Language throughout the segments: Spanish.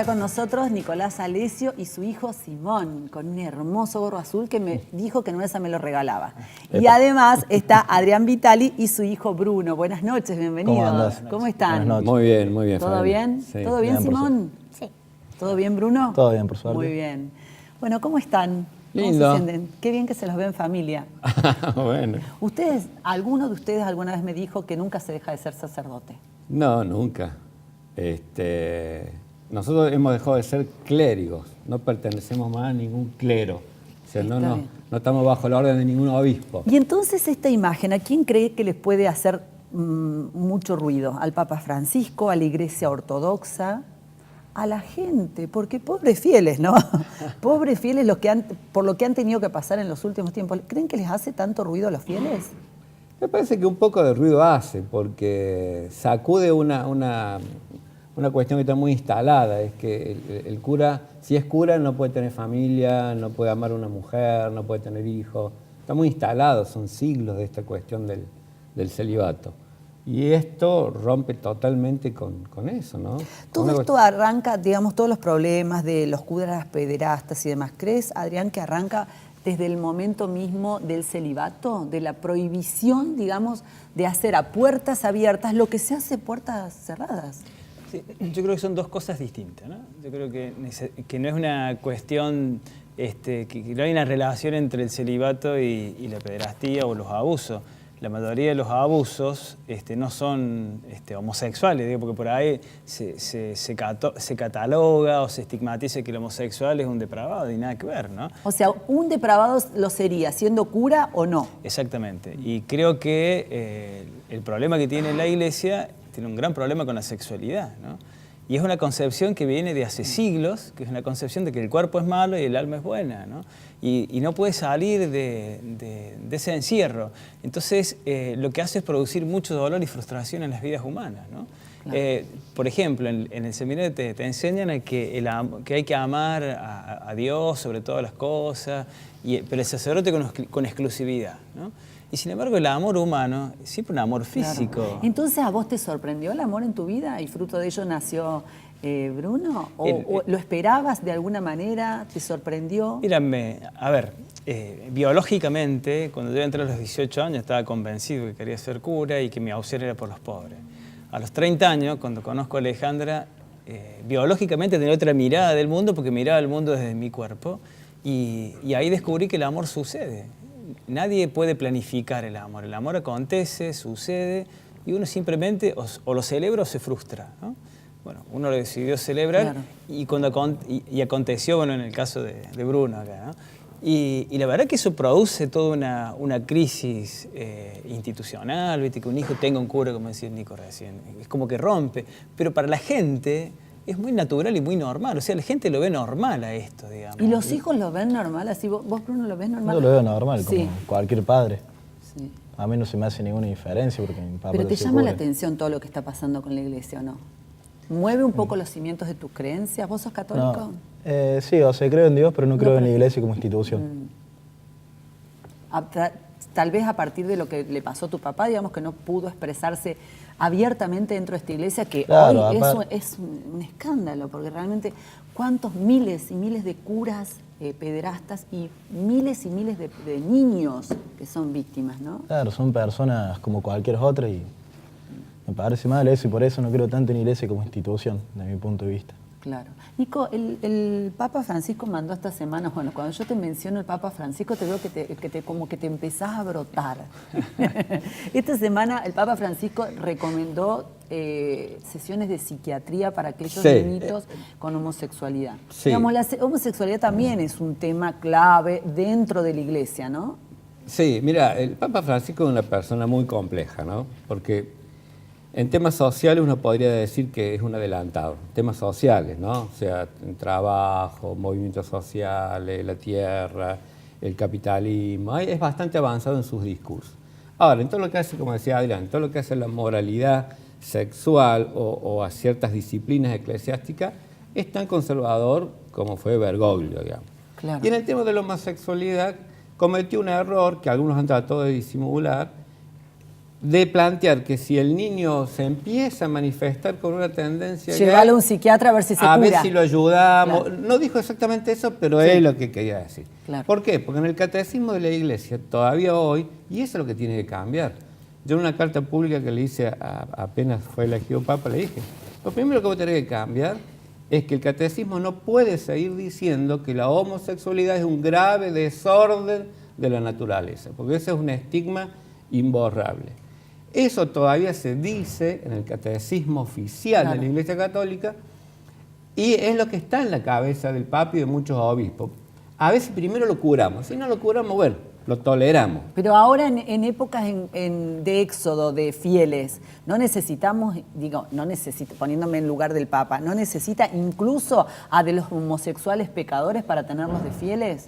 Está con nosotros Nicolás Alessio y su hijo Simón, con un hermoso gorro azul que me dijo que Nuesa me lo regalaba. Y además está Adrián Vitali y su hijo Bruno. Buenas noches, bienvenidos. ¿Cómo andás? ¿Cómo están? Buenas noches. Muy bien. ¿Todo familia. bien? Sí. ¿Todo bien, Bien, por Simón? Sí. ¿Todo bien, Bruno? Todo bien, por suerte. Muy bien. Bueno, ¿cómo están? ¿Cómo Lindo. se sienten? Qué bien que se los ve en familia. Bueno. Ustedes, ¿alguno de ustedes alguna vez me dijo que nunca se deja de ser sacerdote? No, nunca. Nosotros hemos dejado de ser clérigos, no pertenecemos más a ningún clero. O sea, Está bien. no estamos bajo la orden de ningún obispo. Y entonces esta imagen, ¿a quién cree que les puede hacer mucho ruido? ¿Al Papa Francisco, a la Iglesia Ortodoxa, a la gente? Porque pobres fieles, ¿no? Pobres fieles por lo que han tenido que pasar en los últimos tiempos. ¿Creen que les hace tanto ruido a los fieles? Me parece que un poco de ruido hace, porque sacude una cuestión que está muy instalada, es que el cura, si es cura, no puede tener familia, no puede amar a una mujer, no puede tener hijos. Está muy instalado, son siglos de esta cuestión del celibato. Y esto rompe totalmente con eso, ¿no? Todo esto arranca, digamos, todos los problemas de los curas pederastas y demás. ¿Crees, Adrián, que arranca desde el momento mismo del celibato, de la prohibición, digamos, de hacer a puertas abiertas lo que se hace a puertas cerradas? Sí, yo creo que son dos cosas distintas, ¿no? Yo creo que no es una cuestión, que no hay una relación entre el celibato y la pederastía o los abusos. La mayoría de los abusos no son homosexuales, digo, porque por ahí se cataloga o se estigmatiza que el homosexual es un depravado y nada que ver, ¿no? O sea, un depravado lo sería, siendo cura o no. Exactamente. Y creo que el problema que tiene la Iglesia tiene un gran problema con la sexualidad, ¿no? Y es una concepción que viene de hace siglos, que es una concepción de que el cuerpo es malo y el alma es buena, ¿no? Y no puede salir de ese encierro. Entonces, lo que hace es producir mucho dolor y frustración en las vidas humanas, ¿no? Claro. Por ejemplo, en el seminario te enseñan a que hay que amar a Dios sobre todas las cosas, pero el sacerdote con exclusividad, ¿no? Y sin embargo, el amor humano es siempre un amor físico. Claro. Entonces, ¿a vos te sorprendió el amor en tu vida y fruto de ello nació Bruno? ¿O lo esperabas de alguna manera? ¿Te sorprendió? Mírame, a ver, biológicamente, cuando yo entré a los 18 años, estaba convencido que quería ser cura y que mi opción era por los pobres. A los 30 años, cuando conozco a Alejandra, biológicamente tenía otra mirada del mundo porque miraba el mundo desde mi cuerpo y ahí descubrí que el amor sucede. Nadie puede planificar el amor acontece, sucede y uno simplemente o lo celebra o se frustra, ¿no? Bueno, uno lo decidió celebrar, claro. y aconteció, bueno, en el caso de Bruno acá, ¿no? Y la verdad que eso produce toda una crisis institucional, ¿viste? Que un hijo tenga un cura, como decía Nico recién, es como que rompe, pero para la gente es muy natural y muy normal, o sea, la gente lo ve normal a esto, digamos. ¿Y los hijos lo ven normal? Así vos, Bruno, lo ves normal? Yo lo veo normal, sí, como cualquier padre. Sí. A mí no se me hace ninguna diferencia porque mi papá... Pero te llama la atención todo lo que está pasando con la Iglesia, ¿o no? ¿Mueve un poco los cimientos de tus creencias? ¿Vos sos católico? No. Sí, o sea, creo en Dios, pero no creo en la Iglesia como institución. Tal vez a partir de lo que le pasó a tu papá, digamos, que no pudo expresarse abiertamente dentro de esta iglesia, que claro, hoy es un escándalo, porque realmente cuántos miles y miles de curas pederastas y miles de niños que son víctimas, ¿no? Claro, son personas como cualquier otra y me parece mal eso, y por eso no creo tanto en iglesia como institución, desde mi punto de vista. Claro. Nico, el Papa Francisco mandó esta semana, bueno, cuando yo te menciono el Papa Francisco, te veo como que te empezás a brotar. Esta semana el Papa Francisco recomendó sesiones de psiquiatría para aquellos niñitos con homosexualidad. Sí. Digamos, la homosexualidad también es un tema clave dentro de la iglesia, ¿no? Sí, mira, el Papa Francisco es una persona muy compleja, ¿no? Porque en temas sociales uno podría decir que es un adelantado, temas sociales, ¿no? O sea, en trabajo, movimientos sociales, la tierra, el capitalismo, es bastante avanzado en sus discursos. Ahora, en todo lo que hace, como decía Adrián, en todo lo que hace a la moralidad sexual o a ciertas disciplinas eclesiásticas, es tan conservador como fue Bergoglio, digamos. Claro. Y en el tema de la homosexualidad cometió un error que algunos han tratado de disimular, de plantear que si el niño se empieza a manifestar con una tendencia Llevarlo gay, a un psiquiatra a ver si se a cura. ver si lo ayudamos. Claro. No dijo exactamente eso, pero Sí. es lo que quería decir. Claro. ¿Por qué? Porque en el catecismo de la Iglesia, todavía hoy, y eso es lo que tiene que cambiar. Yo en una carta pública que le hice apenas fue elegido Papa, le dije, lo primero que vos tenés que cambiar es que el catecismo no puede seguir diciendo que la homosexualidad es un grave desorden de la naturaleza, porque ese es un estigma imborrable. Eso todavía se dice en el catecismo oficial de la Iglesia Católica y es lo que está en la cabeza del Papa y de muchos obispos. A veces primero lo curamos, si no lo curamos, bueno, lo toleramos. Pero ahora en épocas de éxodo de fieles, no necesitamos, poniéndome en lugar del Papa, ¿no necesita incluso a de los homosexuales pecadores para tenerlos de fieles?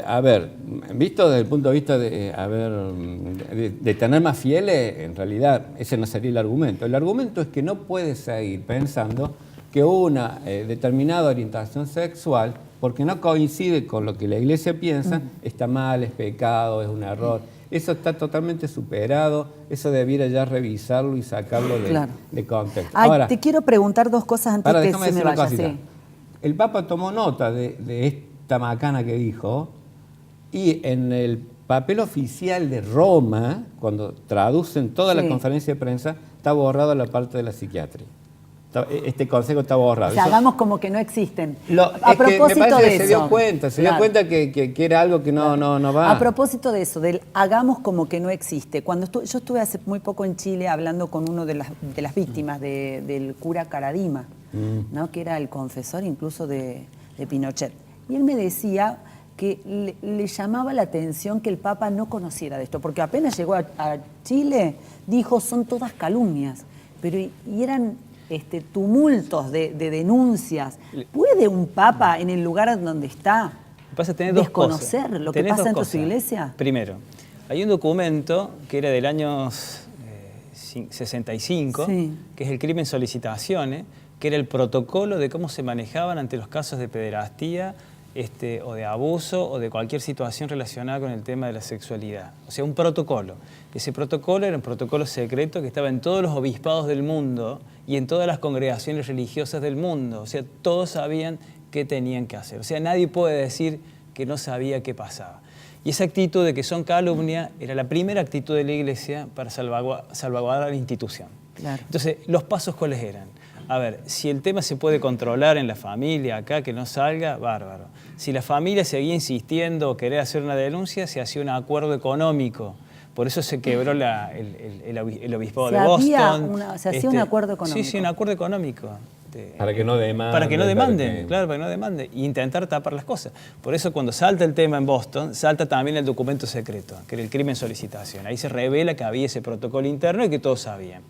A ver, visto desde el punto de vista de tener más fieles, en realidad ese no sería el argumento. El argumento es que no puedes seguir pensando que una determinada orientación sexual, porque no coincide con lo que la Iglesia piensa, está mal, es pecado, es un error. Eso está totalmente superado, eso debiera ya revisarlo y sacarlo de contexto. Ay, Ahora, te quiero preguntar dos cosas antes que déjame se me decir una vaya. cosita. Sí. El Papa tomó nota de esta macana que dijo y en el papel oficial de Roma, cuando traducen toda la conferencia de prensa, está borrada la parte de la psiquiatría. Este consejo está borrado. O sea, hagamos como que no existen. A propósito de eso. Se dio cuenta que era algo que no va. A propósito de eso, del hagamos como que no existe. Yo estuve hace muy poco en Chile hablando con uno de las víctimas del cura Caradima, ¿no? Que era el confesor incluso de Pinochet. Y él me decía que le llamaba la atención que el Papa no conociera de esto, porque apenas llegó a Chile, dijo, son todas calumnias, pero y eran tumultos de denuncias. ¿Puede un Papa en el lugar donde está desconocer lo que pasa dentro de su iglesia? Primero, hay un documento que era del año 65, que es el crimen solicitaciones, que era el protocolo de cómo se manejaban ante los casos de pederastía, o de abuso o de cualquier situación relacionada con el tema de la sexualidad. O sea, un protocolo. Ese protocolo era un protocolo secreto que estaba en todos los obispados del mundo y en todas las congregaciones religiosas del mundo. O sea, todos sabían qué tenían que hacer. O sea, nadie puede decir que no sabía qué pasaba. Y esa actitud de que son calumnia era la primera actitud de la Iglesia para salvaguardar la institución. Claro. Entonces, ¿los pasos cuáles eran? A ver, si el tema se puede controlar en la familia, acá, que no salga, bárbaro. Si la familia seguía insistiendo o quería hacer una denuncia, se hacía un acuerdo económico. Por eso se quebró el obispado de Boston. Se hacía un acuerdo económico. Sí, un acuerdo económico. Para que no demanden. Para que no demanden, claro, para que no demanden. Y intentar tapar las cosas. Por eso cuando salta el tema en Boston, salta también el documento secreto, que era el crimen solicitación. Ahí se revela que había ese protocolo interno y que todos sabían.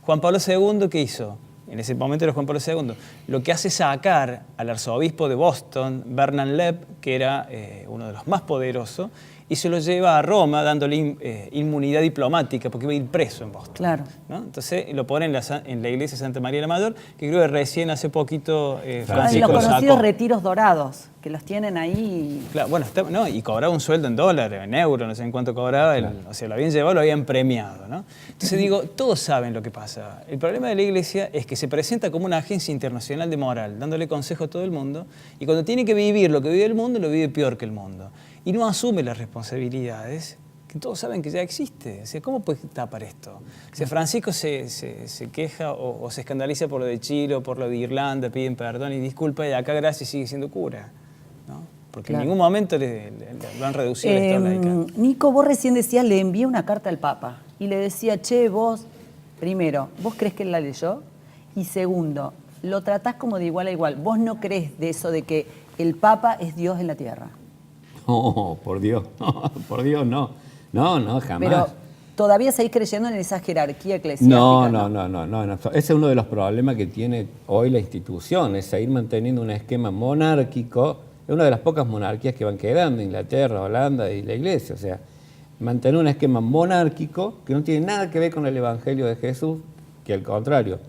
Juan Pablo II, ¿qué hizo? En ese momento era Juan Pablo II, lo que hace es sacar al arzobispo de Boston, Bernard Lepp, que era uno de los más poderosos, y se lo lleva a Roma dándole inmunidad diplomática, porque iba a ir preso en Boston. Claro. ¿No? Entonces lo pone en la iglesia de Santa María la Mayor, que creo que recién hace poquito Los Francisco lo conocidos sacó. retiros dorados, que los tienen ahí. Claro, bueno, y cobraba un sueldo en dólares, en euros, no sé en cuánto cobraba, o sea, lo habían llevado, lo habían premiado, ¿no? Entonces digo, todos saben lo que pasa. El problema de la Iglesia es que se presenta como una agencia internacional de moral, dándole consejo a todo el mundo, y cuando tiene que vivir lo que vive el mundo, lo vive peor que el mundo. Y no asume las responsabilidades que todos saben que ya existe. O sea, ¿cómo puede tapar esto? O sea, Francisco se queja o se escandaliza por lo de Chile o por lo de Irlanda, piden perdón y disculpa, y acá gracias sigue siendo cura, ¿no? Porque en ningún momento lo han reducido la historia laica. Nico, vos recién decías, le envié una carta al Papa y le decía, che, vos, primero, ¿vos crees que él la leyó? Y segundo, lo tratás como de igual a igual. ¿Vos no crees de eso de que el Papa es Dios en la tierra? No, por Dios, por Dios, no. No, jamás. Pero todavía seguís creyendo en esa jerarquía eclesiástica. No. Ese es uno de los problemas que tiene hoy la institución, es seguir manteniendo un esquema monárquico. Es una de las pocas monarquías que van quedando, Inglaterra, Holanda y la Iglesia. O sea, mantener un esquema monárquico que no tiene nada que ver con el Evangelio de Jesús, que al contrario,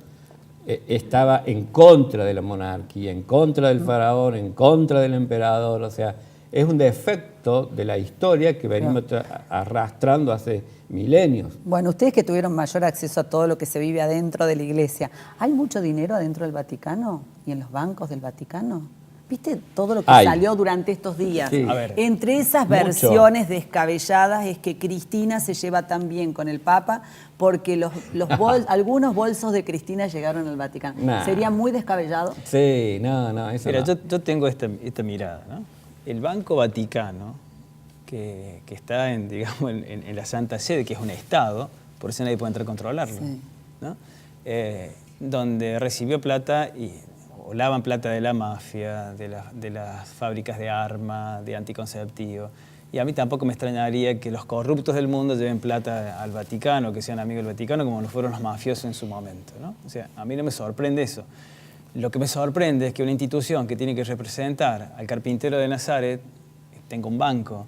estaba en contra de la monarquía, en contra del faraón, en contra del emperador. O sea, es un defecto de la historia que venimos arrastrando hace milenios. Bueno, ustedes que tuvieron mayor acceso a todo lo que se vive adentro de la iglesia, ¿hay mucho dinero adentro del Vaticano y en los bancos del Vaticano? ¿Viste todo lo que salió durante estos días? Sí. A ver, Entre esas versiones descabelladas es que Cristina se lleva tan bien con el Papa porque algunos bolsos de Cristina llegaron al Vaticano. Nah. ¿Sería muy descabellado? Sí, no, eso mira, no. yo tengo esta mirada, ¿no? El Banco Vaticano, que está digamos, en la Santa Sede, que es un Estado, por eso nadie puede entrar a controlarlo, Sí. ¿no? Donde recibió plata o lavan plata de la mafia, de las fábricas de armas, de anticonceptivos. Y a mí tampoco me extrañaría que los corruptos del mundo lleven plata al Vaticano, que sean amigos del Vaticano, como lo fueron los mafiosos en su momento, ¿no? O sea, a mí no me sorprende eso. Lo que me sorprende es que una institución que tiene que representar al carpintero de Nazaret tenga un banco.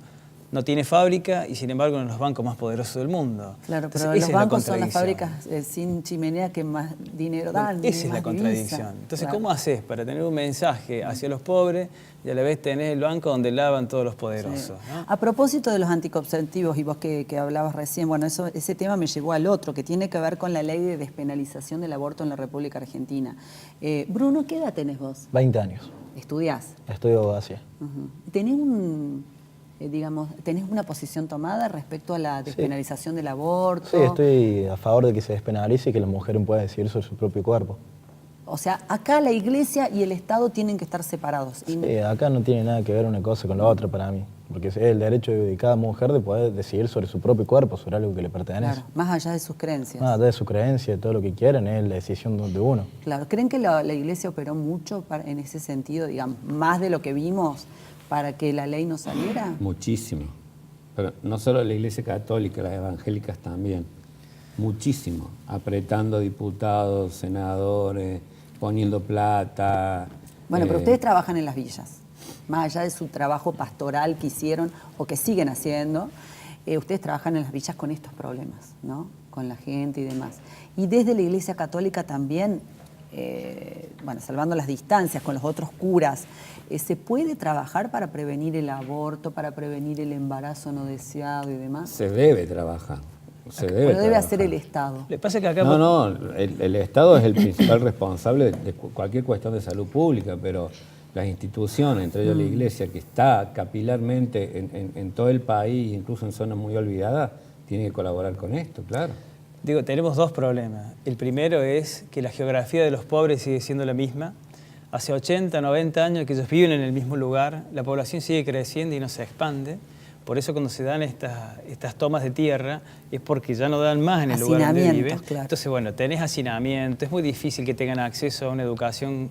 No tiene fábrica y sin embargo uno de los bancos más poderosos del mundo. Claro, Entonces, pero esa los es la bancos son las contradicción. fábricas sin chimenea que más dinero dan. Esa es más la contradicción. divisa. Entonces, Claro. ¿cómo haces para tener un mensaje hacia los pobres y a la vez tenés el banco donde lavan todos los poderosos? Sí. ¿No? A propósito de los anticonceptivos, y vos que hablabas recién, bueno, ese tema me llevó al otro, que tiene que ver con la ley de despenalización del aborto en la República Argentina. Bruno, ¿qué edad tenés vos? 20 años. ¿Estudiás? Estudio abogacía. Ujú. ¿Tenés una posición tomada respecto a la despenalización del aborto? Sí, estoy a favor de que se despenalice y que la mujer pueda decidir sobre su propio cuerpo. O sea, acá la Iglesia y el Estado tienen que estar separados. Sí, acá no tiene nada que ver una cosa con la otra para mí, porque es el derecho de cada mujer de poder decidir sobre su propio cuerpo, sobre algo que le pertenece. Claro, más allá de sus creencias. Nada de su creencia, de todo lo que quieran, es la decisión de uno. Claro, ¿creen que la Iglesia operó mucho en ese sentido, digamos, más de lo que vimos para que la ley no saliera? Muchísimo. Pero no solo la Iglesia Católica, las evangélicas también. Muchísimo. Apretando diputados, senadores, poniendo plata. Bueno, pero ustedes trabajan en las villas, más allá de su trabajo pastoral que hicieron o que siguen haciendo, ustedes trabajan en las villas con estos problemas, ¿no? Con la gente y demás. Y desde la Iglesia Católica también, bueno, salvando las distancias con los otros curas, ¿se puede trabajar para prevenir el aborto, para prevenir el embarazo no deseado y demás? Se debe trabajar. Se debe ¿O lo debe trabajar. hacer el Estado? Le pasa que acá No, el Estado es el principal responsable de cualquier cuestión de salud pública, pero las instituciones, entre ellas la Iglesia, que está capilarmente en todo el país, incluso en zonas muy olvidadas, tienen que colaborar con esto, claro. digo, tenemos dos problemas. El primero es que la geografía de los pobres sigue siendo la misma. Hace 80, 90 años que ellos viven en el mismo lugar, la población sigue creciendo y no se expande. Por eso cuando se dan estas tomas de tierra es porque ya no dan más en el lugar donde viven. Claro. Entonces, bueno, tenés hacinamiento, es muy difícil que tengan acceso a una educación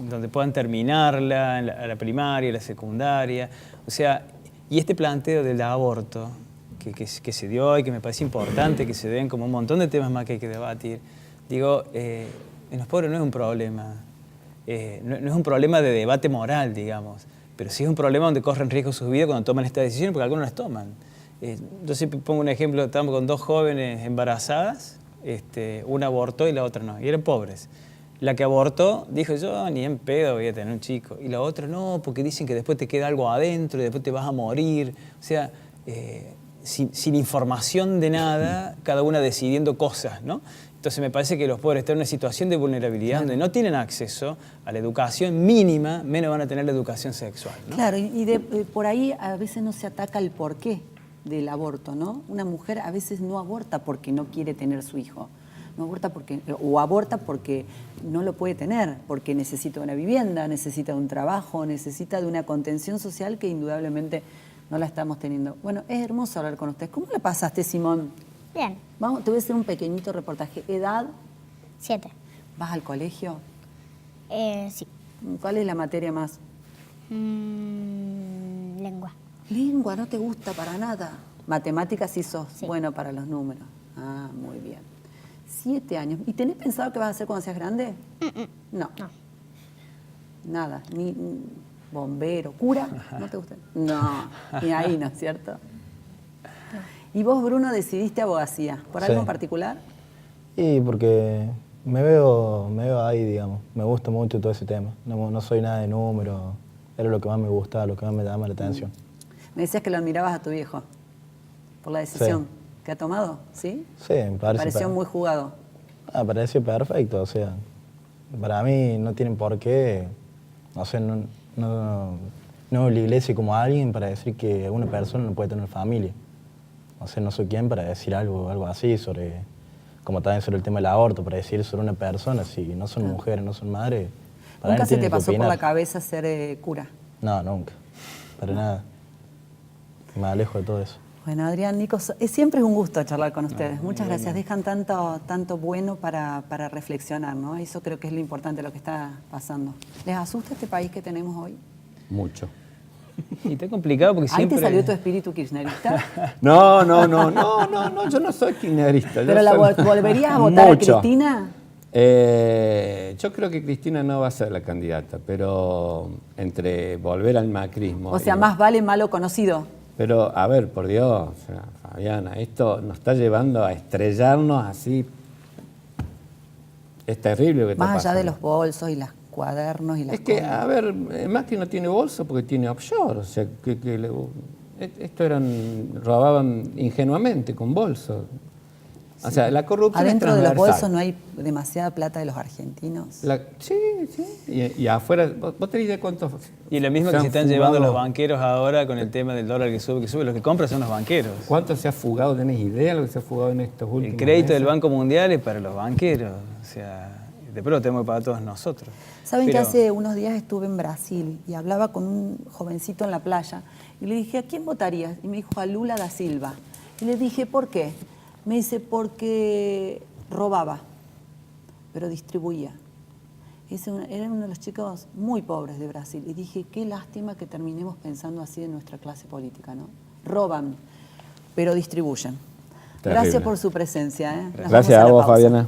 donde puedan terminarla, a la primaria, a la secundaria. O sea, y este planteo del aborto que se dio y que me parece importante que se den como un montón de temas más que hay que debatir, digo, en los pobres no es un problema. No es un problema de debate moral, digamos, pero sí es un problema donde corren riesgo sus vidas cuando toman estas decisiones, porque algunos las toman. Yo siempre pongo un ejemplo, estábamos con dos jóvenes embarazadas, una abortó y la otra no, y eran pobres. La que abortó dijo, yo ni en pedo voy a tener un chico, y la otra no, porque dicen que después te queda algo adentro y después te vas a morir. O sea, sin información de nada, cada una decidiendo cosas, ¿no? Entonces me parece que los pobres están en una situación de vulnerabilidad donde no tienen acceso a la educación mínima, menos van a tener la educación sexual, ¿no? Claro, por ahí a veces no se ataca el porqué del aborto, ¿no? Una mujer a veces no aborta porque no quiere tener su hijo, no aborta o aborta porque no lo puede tener, porque necesita una vivienda, necesita un trabajo, necesita de una contención social que indudablemente no la estamos teniendo. Bueno, es hermoso hablar con ustedes. ¿Cómo la pasaste, Simón? Bien, Vamos, te voy a hacer un pequeñito reportaje. ¿Edad? 7. ¿Vas al colegio? Sí. ¿Cuál es la materia más? Lengua. Lengua, no te gusta para nada. Matemáticas sí sos Sí. bueno para los números. Ah, muy bien. 7 años. ¿Y tenés pensado qué vas a hacer cuando seas grande? No. No. Nada. Ni bombero, cura, ¿no te gusta? No, ni ahí, ¿no es cierto? ¿Y vos, Bruno, decidiste abogacía? ¿Por algo Sí. en particular? Y porque me veo ahí, digamos. Me gusta mucho todo ese tema. No soy nada de números, era lo que más me gustaba, lo que más me llamaba la atención. Me decías que lo admirabas a tu viejo por la decisión que ha tomado, ¿sí? Sí, me Pareció muy jugado. Me pareció perfecto, o sea, para mí no tienen por qué, no sé, no la iglesia como alguien para decir que una persona no puede tener familia. O sea, no soy quien para decir algo así sobre, como también sobre el tema del aborto, para decir sobre una persona, si no son mujeres, no son madres. Para ¿Nunca mí se tienen te que pasó por opinar. la cabeza ser cura? No, nunca, para nada. Me alejo de todo eso. Bueno, Adrián, Nico, siempre es un gusto charlar con ustedes. Muchas gracias. Dejan tanto bueno para reflexionar, ¿no? Eso creo que es lo importante, lo que está pasando. ¿Les asusta este país que tenemos hoy? Mucho. Y está complicado porque ¿Ahí siempre... te salió tu espíritu kirchnerista? No, yo no soy kirchnerista. ¿Pero la volverías a votar Mucho. a Cristina? Yo creo que Cristina no va a ser la candidata, pero entre volver al macrismo... O sea, más vale malo conocido. Pero, a ver, por Dios, o sea, Fabiana, esto nos está llevando a estrellarnos así. Es terrible lo que está Más allá pasando. de los bolsos y los cuadernos y las Es que, cosas. a ver, Macri no tiene bolso porque tiene offshore. O sea, esto robaban ingenuamente con bolsos. O sea, la corrupción Adentro es de los transversal. bolsos no hay demasiada plata de los argentinos. Sí. Y afuera, ¿vos tenés idea cuántos? Y lo mismo que se están llevando los banqueros ahora con el tema del dólar que sube. Los que compran son los banqueros. ¿Cuánto se ha fugado? ¿Tenés idea de lo que se ha fugado en estos últimos El crédito del meses? Banco Mundial es para los banqueros. O sea, después lo tenemos que pagar todos nosotros. Saben que Pero- hace unos días estuve en Brasil y hablaba con un jovencito en la playa y le dije, ¿a quién votarías? Y me dijo, a Lula da Silva. Y le dije, ¿por qué? Me dice, porque robaba, pero distribuía. Era uno de los chicos muy pobres de Brasil. Y dije, qué lástima que terminemos pensando así en nuestra clase política, ¿no? Roban, pero distribuyen. Terrible. Gracias por su presencia. ¿eh? Nos vamos Gracias a a la vos, pausa. Fabiana.